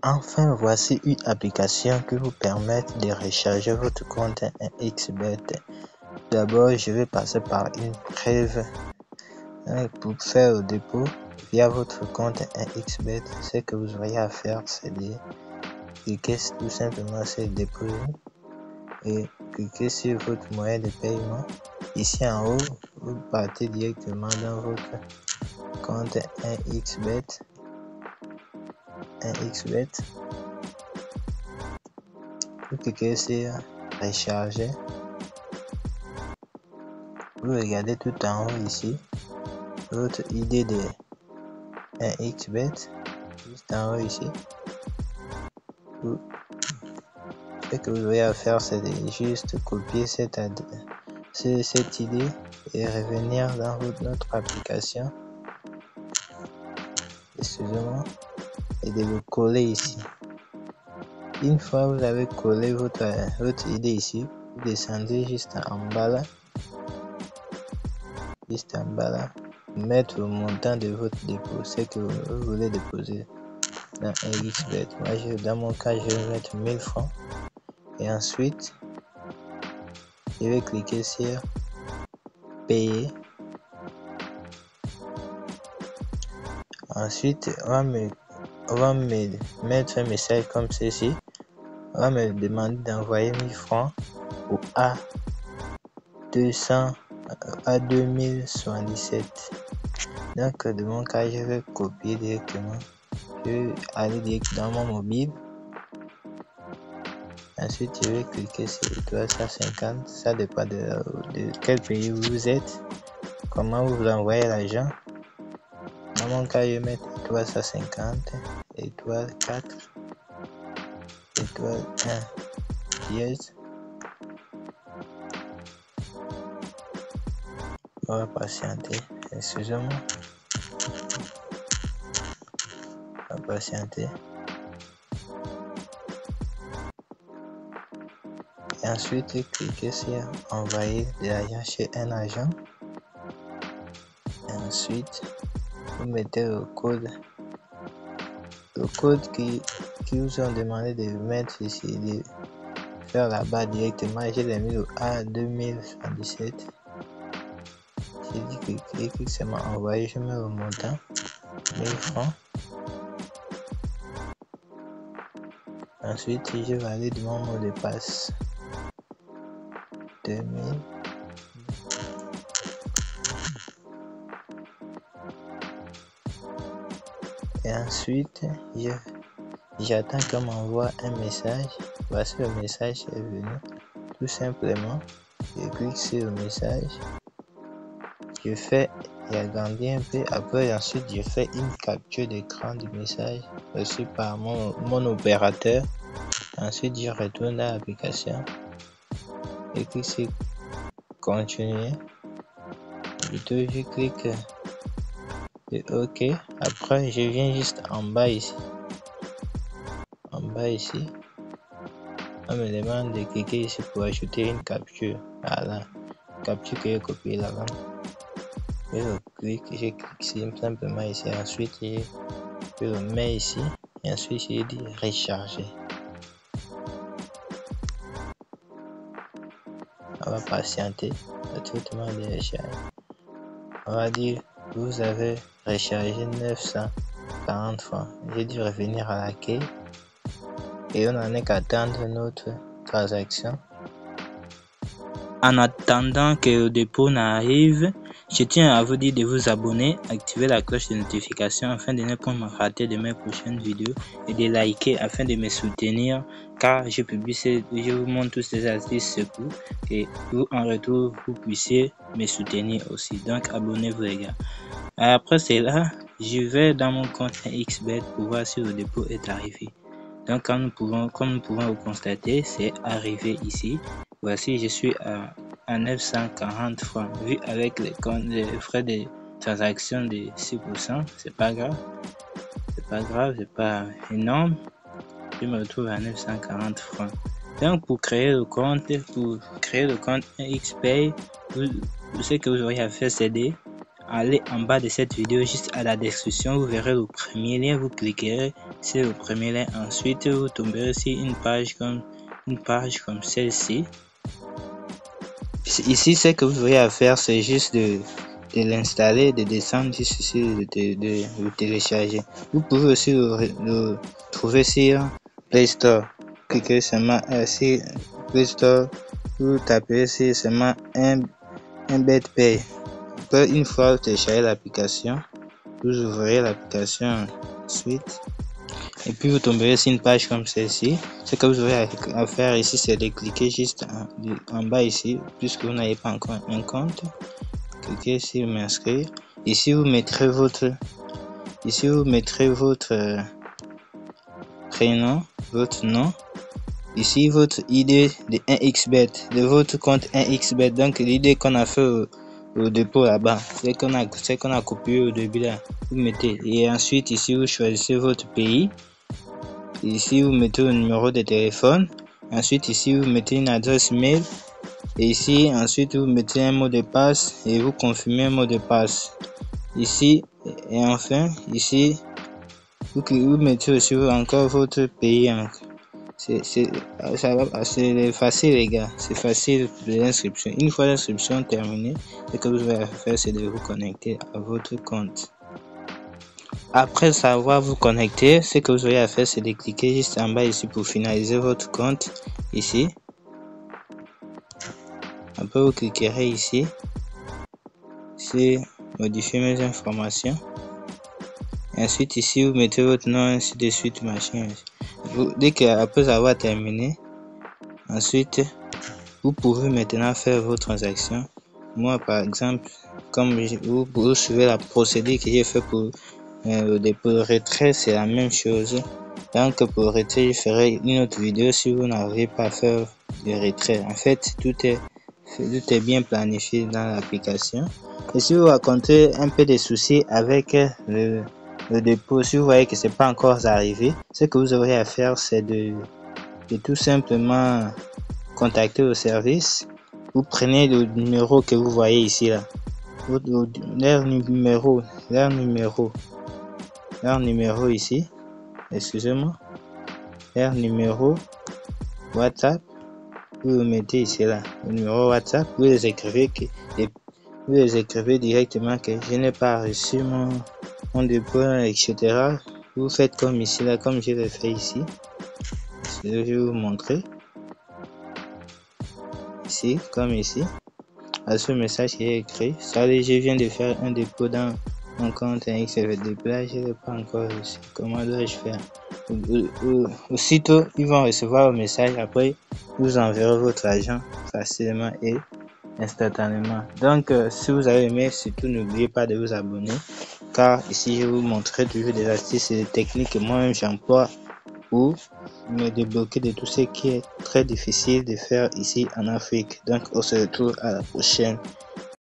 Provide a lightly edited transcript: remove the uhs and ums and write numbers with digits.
Enfin, voici une application qui vous permet de recharger votre compte xBet. D'abord, je vais passer par une preuve pour faire le dépôt via votre compte xBet. Ce que vous aurez à faire, c'est de cliquer tout simplement sur le dépôt et cliquer sur votre moyen de paiement. Ici en haut, vous partez directement dans votre compte xBet. Vous cliquez sur recharger. Vous regardez tout en haut ici votre ID de xBet, juste en haut ici. Ce que vous aurez à faire, c'est de juste copier cette idée et revenir dans notre application. Excusez-moi, et de le coller ici. Une fois vous avez collé votre idée ici, vous descendez juste en bas là, mettre le montant de votre dépôt, ce que vous voulez déposer dans xBet. Moi, dans mon cas, je vais mettre 1000 francs et ensuite je vais cliquer sur payer. Ensuite, on va me mettre un message comme ceci. On va me demander d'envoyer 1000 francs ou à 2077. Donc, de mon cas, je vais copier directement. Je vais aller directement dans mon mobile. Ensuite, je vais cliquer sur étoile 150. Ça dépend de quel pays vous êtes. Comment vous envoyez l'argent. Dans mon cas, je vais mettre étoile 150, étoile 4, étoile 1, dièse. On va patienter. Excusez-moi. On va patienter. Et ensuite, cliquez sur envoyer de l'argent chez un agent. Et ensuite, vous mettez le code qui vous ont demandé de mettre ici, de faire là-bas directement. Je l'ai mis au A2077. J'ai dit cliquez seulement envoyer, je mets le montant 1000 francs. Ensuite, je valide mon mot de passe 2000. Et ensuite, j'attends qu'on m'envoie un message. Voici le message est venu. Tout simplement, je clique sur le message. Je fais agrandir un peu. Après, ensuite, je fais une capture d'écran du message reçu par mon opérateur. Ensuite, je retourne dans l'application et clique sur continuer. Plutôt, je clique sur OK. Après, je viens juste en bas ici. On me demande de cliquer ici pour ajouter une capture. Voilà, capture que j'ai copié là-bas. Je clique simplement ici. Ensuite, je le mets ici. Et ensuite, je dis recharger. On va patienter le traitement de recharge. On va dire vous avez rechargé 940 francs. J'ai dû revenir à l'accueil. Et on n'en est qu'à attendre notre transaction. En attendant que le dépôt n'arrive, je tiens à vous dire de vous abonner, activer la cloche de notification afin de ne pas me rater de mes prochaines vidéos et de liker afin de me soutenir car je vous montre tous ces astuces secours et vous en retour vous puissiez me soutenir aussi. Donc abonnez-vous les gars. Après cela, je vais dans mon compte xBet pour voir si le dépôt est arrivé. Donc comme nous pouvons le constater, c'est arrivé ici. Voici, je suis à 940 francs. Vu avec les frais de transaction de 6%, c'est pas grave. C'est pas énorme. Je me retrouve à 940 francs. Donc pour créer le compte xPay, ce que vous aurez à faire, c'est d'aller en bas de cette vidéo, juste à la description, vous verrez le premier lien, vous cliquerez C'est le premier lien. Ensuite, vous tomberez sur une page comme celle-ci. Ici, ce que vous aurez à faire, c'est juste de l'installer, de descendre ici, de le télécharger. Vous pouvez aussi le trouver sur Play Store. Cliquez seulement sur Play Store, vous tapez sur seulement Embed Pay. Après, une fois vous téléchargez l'application, vous ouvrez l'application ensuite. Et puis vous tomberez sur une page comme celle-ci. Ce que vous aurez à faire ici, c'est de cliquer juste en bas ici, puisque vous n'avez pas encore un compte. Cliquez sur m'inscrire. Ici vous mettrez votre prénom, votre nom. Ici votre ID de 1xBet, de votre compte 1xBet. Donc l'idée qu'on a fait au dépôt là-bas, c'est qu'on a copié au début là. Vous mettez, et ensuite ici vous choisissez votre pays. Ici vous mettez le numéro de téléphone. Ensuite ici vous mettez une adresse mail. Et ici ensuite vous mettez un mot de passe et vous confirmez un mot de passe. Ici et enfin ici vous mettez aussi encore votre pays. C'est facile les gars, c'est facile l'inscription. Une fois l'inscription terminée, ce que vous allez faire, c'est de vous connecter à votre compte. Après savoir vous connecter, ce que vous aurez à faire, c'est de cliquer juste en bas ici pour finaliser votre compte ici. Après vous cliquerez ici sur modifier mes informations. Et ensuite ici vous mettez votre nom ainsi de suite machin. Dès que après avoir terminé, ensuite vous pouvez maintenant faire vos transactions. Moi par exemple, comme vous suivez la procédure que j'ai fait pour le dépôt de retrait, c'est la même chose. Donc pour le retrait, je ferai une autre vidéo si vous n'arrivez pas à faire le retrait. En fait, tout est bien planifié dans l'application. Et si vous rencontrez un peu de soucis avec le dépôt, si vous voyez que c'est pas encore arrivé, ce que vous aurez à faire, c'est de tout simplement contacter le service. Vous prenez le numéro que vous voyez ici là, leur numéro ici, excusez-moi, leur numéro WhatsApp, vous le mettez ici là, le numéro WhatsApp, vous les écrivez directement que je n'ai pas reçu mon dépôt, etc. Vous faites comme ici là, comme je l'ai fait ici. Je vais vous montrer ici, comme ici. À ce message qui est écrit, salut, je viens de faire un dépôt dans mon compte XFD, je n'ai pas encore reçu. Comment dois-je faire? Aussitôt, ils vont recevoir le message. Après, vous enverrez votre argent facilement et instantanément. Donc, si vous avez aimé, surtout n'oubliez pas de vous abonner, car ici je vous montrerai toujours des astuces et des techniques que moi-même j'emploie pour me débloquer de tout ce qui est très difficile de faire ici en Afrique. Donc on se retrouve à la prochaine.